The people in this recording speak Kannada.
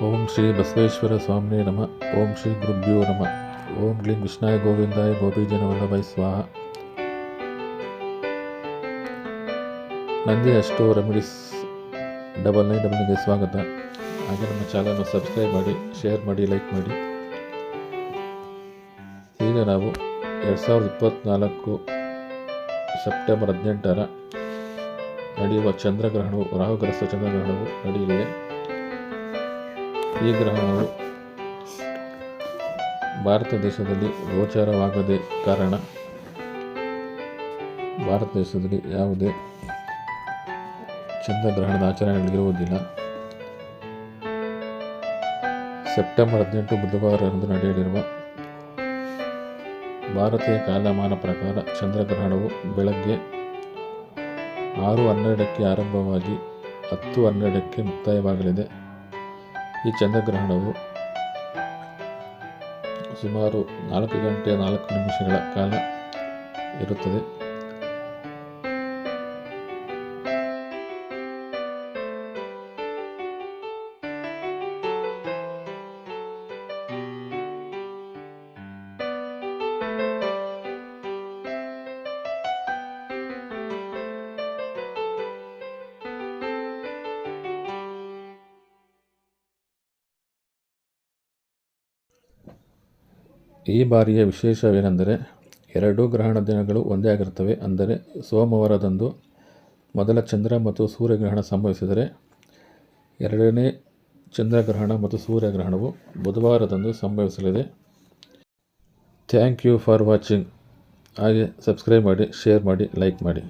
ಓಂ ಶ್ರೀ ಬಸವೇಶ್ವರ ಸ್ವಾಮಿನೇ ನಮಃ. ಓಂ ಶ್ರೀ ಗುರುಭ್ಯೋ ನಮಃ. ಓಂ ಕ್ಲೀಂ ಕೃಷ್ಣಾಯ ಗೋವಿಂದಾಯ ಗೋಪೀಜನವಲ್ಲಭಾಯ ಸ್ವಾಹ. ನಂದಿ ಅಷ್ಟೋ ರೆಮಿಡೀಸ್ 9999ಗೆ ಸ್ವಾಗತ. ಹಾಗೆ ನಮ್ಮ ಚಾನಲ್ನ ಸಬ್ಸ್ಕ್ರೈಬ್ ಮಾಡಿ, ಶೇರ್ ಮಾಡಿ, ಲೈಕ್ ಮಾಡಿ. ಈಗ ನಾವು 2024 ಸೆಪ್ಟೆಂಬರ್ 18ರ ನಡೆಯುವ ಚಂದ್ರಗ್ರಹಣವು, ರಾಹುಗ್ರಸ್ತ ಚಂದ್ರಗ್ರಹಣವು ನಡೆಯಲಿದೆ. ಈ ಗ್ರಹಣವು ಭಾರತ ದೇಶದಲ್ಲಿ ಗೋಚರವಾಗದೆ ಕಾರಣ ಭಾರತ ದೇಶದಲ್ಲಿ ಯಾವುದೇ ಚಂದ್ರಗ್ರಹಣದ ಆಚರಣೆಗಳಿರುವುದಿಲ್ಲ. ಸೆಪ್ಟೆಂಬರ್ 18 ಬುಧವಾರದಂದು ನಡೆಯಲಿರುವ ಭಾರತೀಯ ಕಾಲಮಾನ ಪ್ರಕಾರ ಚಂದ್ರಗ್ರಹಣವು ಬೆಳಗ್ಗೆ 6:12ಕ್ಕೆ ಆರಂಭವಾಗಿ 10:12ಕ್ಕೆ ಮುಕ್ತಾಯವಾಗಲಿದೆ. ಈ ಚಂದ್ರಗ್ರಹಣವು ಸುಮಾರು 4 ಗಂಟೆ 4 ನಿಮಿಷಗಳ ಕಾಲ ಇರುತ್ತದೆ. ಈ ಬಾರಿಯ ವಿಶೇಷವೇನೆಂದರೆ, ಎರಡೂ ಗ್ರಹಣ ದಿನಗಳು ಒಂದೇ ಆಗಿರುತ್ತವೆ. ಅಂದರೆ ಸೋಮವಾರದಂದು ಮೊದಲ ಚಂದ್ರ ಮತ್ತು ಸೂರ್ಯಗ್ರಹಣ ಸಂಭವಿಸಿದರೆ, ಎರಡನೇ ಚಂದ್ರಗ್ರಹಣ ಮತ್ತು ಸೂರ್ಯಗ್ರಹಣವು ಬುಧವಾರದಂದು ಸಂಭವಿಸಲಿದೆ. Thank you for watching. ಹಾಗೆ ಸಬ್ಸ್ಕ್ರೈಬ್ ಮಾಡಿ, ಶೇರ್ ಮಾಡಿ, ಲೈಕ್ ಮಾಡಿ.